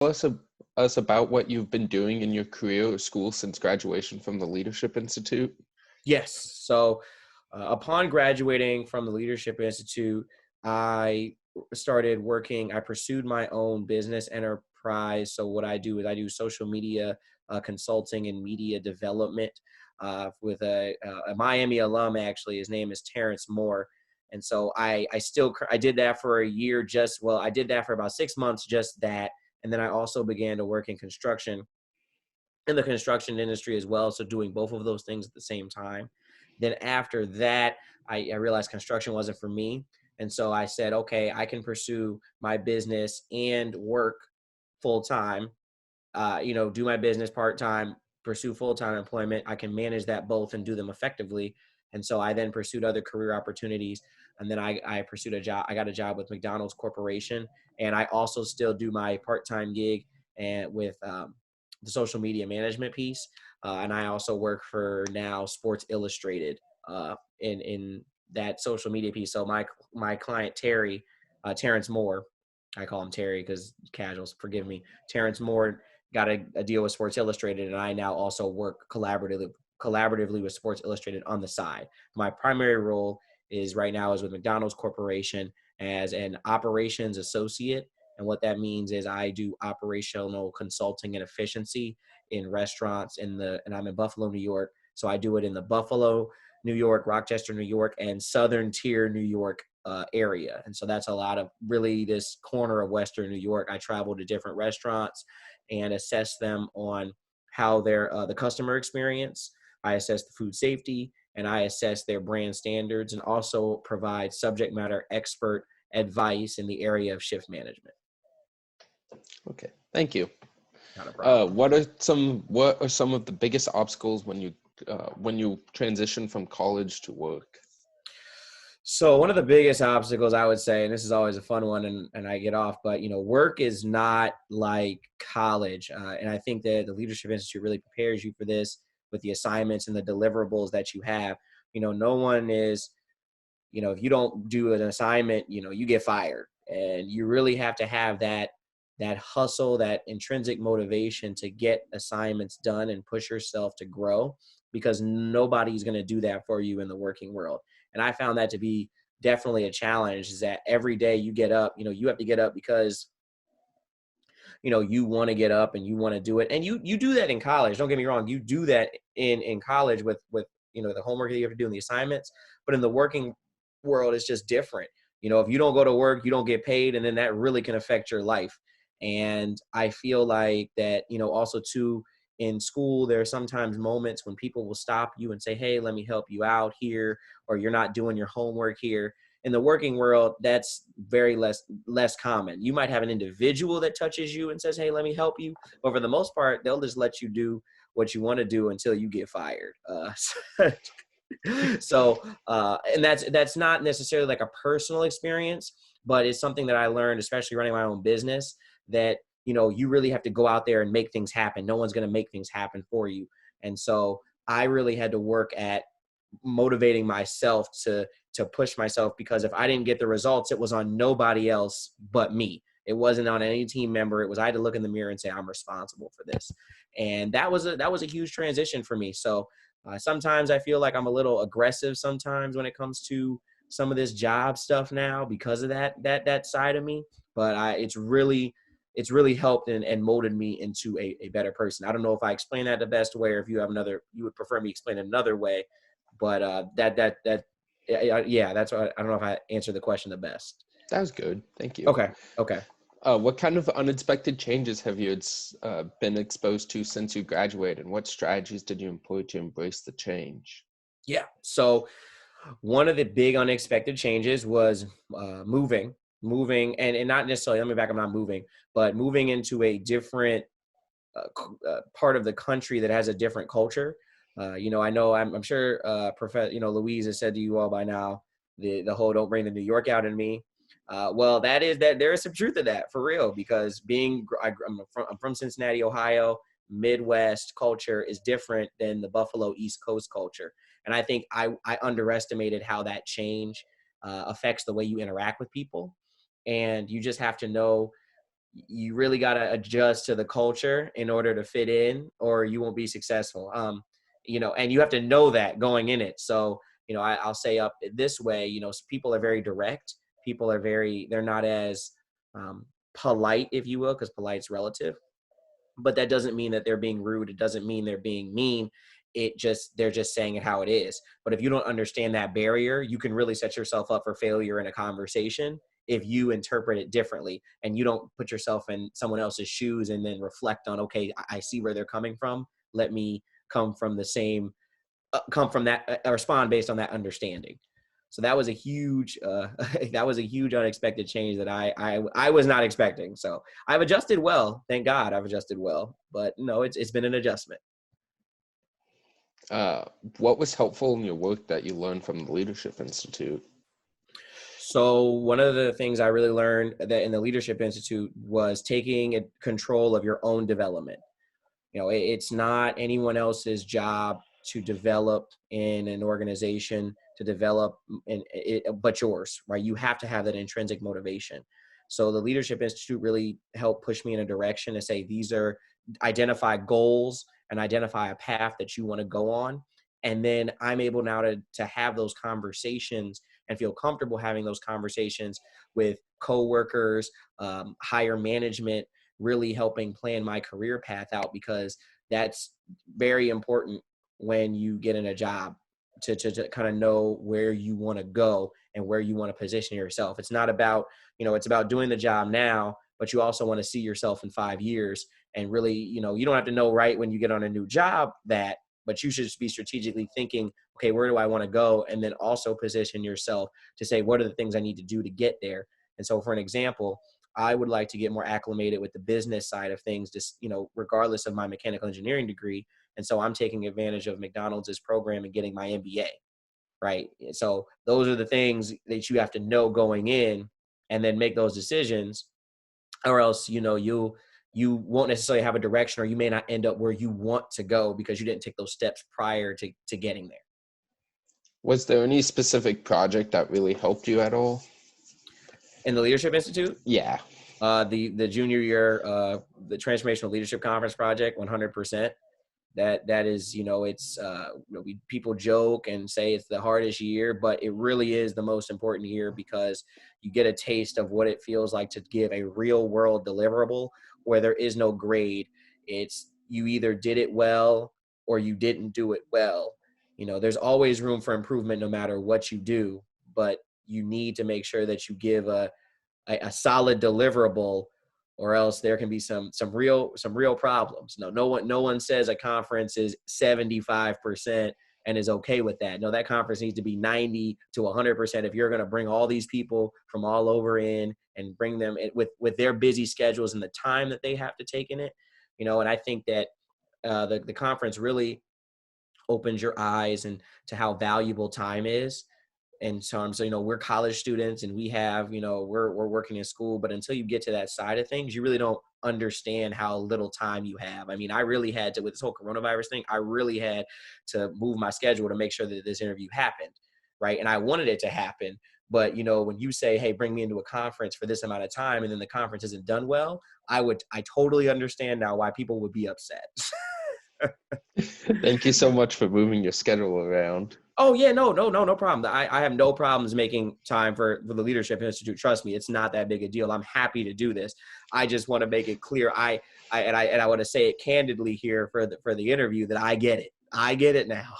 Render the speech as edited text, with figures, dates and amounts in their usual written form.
us, us about what you've been doing in your career or school since graduation from the Leadership Institute? Yes. So, upon graduating from the Leadership Institute, I started working. I pursued my own business enterprise. So, what I do is I do social media consulting and media development with a Miami alum. Actually, his name is Terrence Moore. And so I did that for a year. I did that for about 6 months, just that. And then I also began to work in the construction industry as well. So doing both of those things at the same time. Then after that, I realized construction wasn't for me. And so I said, okay, I can pursue my business and work full time, do my business part time, pursue full time employment. I can manage that both and do them effectively. And so I then pursued other career opportunities. And then I pursued a job. I got a job with McDonald's Corporation. And I also still do my part time gig and with the social media management piece. And I also work for now Sports Illustrated in that social media piece. So my client Terrence Moore, I call him Terry because casuals, forgive me. Terrence Moore got a deal with Sports Illustrated, and I now also work collaboratively with Sports Illustrated on the side. My primary role is right now is with McDonald's Corporation as an operations associate. And what that means is I do operational consulting and efficiency in restaurants and I'm in Buffalo, New York. So I do it in the Buffalo, New York, Rochester, New York, and Southern Tier, New York area. And so that's a lot of really this corner of Western New York. I travel to different restaurants and assess them on how the customer experience. I assess the food safety and I assess their brand standards and also provide subject matter expert advice in the area of shift management. Okay, thank you. Not a problem. What are some of the biggest obstacles when you transition from college to work? So one of the biggest obstacles I would say, and this is always a fun one, and I get off, but work is not like college, and I think that the Leadership Institute really prepares you for this with the assignments and the deliverables that you have. No one is, if you don't do an assignment, you get fired, and you really have to have that hustle, that intrinsic motivation to get assignments done and push yourself to grow, because nobody's going to do that for you in the working world. And I found that to be definitely a challenge, is that every day you get up, you have to get up because, you want to get up and you want to do it. And you do that in college. Don't get me wrong. You do that in college with, the homework that you have to do and the assignments, but in the working world, it's just different. If you don't go to work, you don't get paid. And then that really can affect your life. And I feel like that, also too, in school, there are sometimes moments when people will stop you and say, hey, let me help you out here, or you're not doing your homework here. In the working world, that's very less common. You might have an individual that touches you and says, hey, let me help you. But for the most part, they'll just let you do what you want to do until you get fired. And that's not necessarily like a personal experience, but it's something that I learned, especially running my own business, that you really have to go out there and make things happen. No one's going to make things happen for you. And so I really had to work at motivating myself to push myself, because if I didn't get the results, it was on nobody else but me. It wasn't on any team member. I had to look in the mirror and say, I'm responsible for this. And that was a huge transition for me. So sometimes I feel like I'm a little aggressive sometimes when it comes to some of this job stuff now because of that side of me. But it's really helped and molded me into a better person. I don't know if I explain that the best way, or if you would prefer me explain another way, but that's what I don't know if I answered the question the best. That was good. Thank you. Okay. What kind of unexpected changes have you been exposed to since you graduated? And what strategies did you employ to embrace the change? Yeah. So one of the big unexpected changes was moving, and not necessarily, let me back, I'm not moving, but moving into a different part of the country that has a different culture. I know, I'm sure, Louise has said to you all by now, the whole "don't bring the New York out in me." Well, that there is some truth to that, for real, because I'm from Cincinnati, Ohio. Midwest culture is different than the Buffalo East Coast culture. And I think I underestimated how that change affects the way you interact with people. And you just have to know you really got to adjust to the culture in order to fit in, or you won't be successful. And you have to know that going in it. So, I'll say up this way, people are very direct. People are they're not as polite, if you will, because polite's relative. But that doesn't mean that they're being rude. It doesn't mean they're being mean. They're just saying it how it is. But if you don't understand that barrier, you can really set yourself up for failure in a conversation if you interpret it differently and you don't put yourself in someone else's shoes and then reflect on, okay, I see where they're coming from. Let me come from that, respond based on that understanding. So that was a huge, unexpected change that I was not expecting. So I've adjusted well. Thank God I've adjusted well. But no, it's been an adjustment. What was helpful in your work that you learned from the Leadership Institute? So one of the things I really learned that in the Leadership Institute was taking control of your own development. It's not anyone else's job to develop in an organization, to develop but yours, right? You have to have that intrinsic motivation. So the Leadership Institute really helped push me in a direction to say, identify goals and identify a path that you want to go on. And then I'm able now to have those conversations and feel comfortable having those conversations with coworkers, higher management, really helping plan my career path out, because that's very important when you get in a job to kind of know where you want to go and where you want to position yourself. It's not about, it's about doing the job now, but you also want to see yourself in 5 years. And really, you don't have to know right when you get on a new job but you should just be strategically thinking, okay, where do I want to go? And then also position yourself to say, what are the things I need to do to get there? And so for an example, I would like to get more acclimated with the business side of things, just, regardless of my mechanical engineering degree. And so I'm taking advantage of McDonald's program and getting my MBA, right? So those are the things that you have to know going in and then make those decisions, or else, you won't necessarily have a direction, or you may not end up where you want to go because you didn't take those steps prior to getting there. Was there any specific project that really helped you at all? In the Leadership Institute? Yeah. The junior year, the Transformational Leadership Conference project, 100%. That is, it's, people joke and say it's the hardest year, but it really is the most important year, because you get a taste of what it feels like to give a real world deliverable where there is no grade. It's, you either did it well or you didn't do it well. There's always room for improvement no matter what you do, but you need to make sure that you give a solid deliverable, or else there can be some real problems. No one says a conference is 75% and is okay with that. No, that conference needs to be 90 to 100% if you're going to bring all these people from all over in and bring them in with their busy schedules and the time that they have to take in it. And I think that the conference really opens your eyes and to how valuable time is. And so, we're college students and we have, we're working in school, but until you get to that side of things, you really don't understand how little time you have. I mean, I really had to, with this whole coronavirus thing, I really had to move my schedule to make sure that this interview happened. Right. And I wanted it to happen. But, when you say, hey, bring me into a conference for this amount of time, and then the conference isn't done well, I totally understand now why people would be upset. Thank you so much for moving your schedule around. Oh yeah, no problem. I have no problems making time for the Leadership Institute. Trust me, it's not that big a deal. I'm happy to do this. I just want to make it clear. I want to say it candidly here for the interview that I get it. I get it now.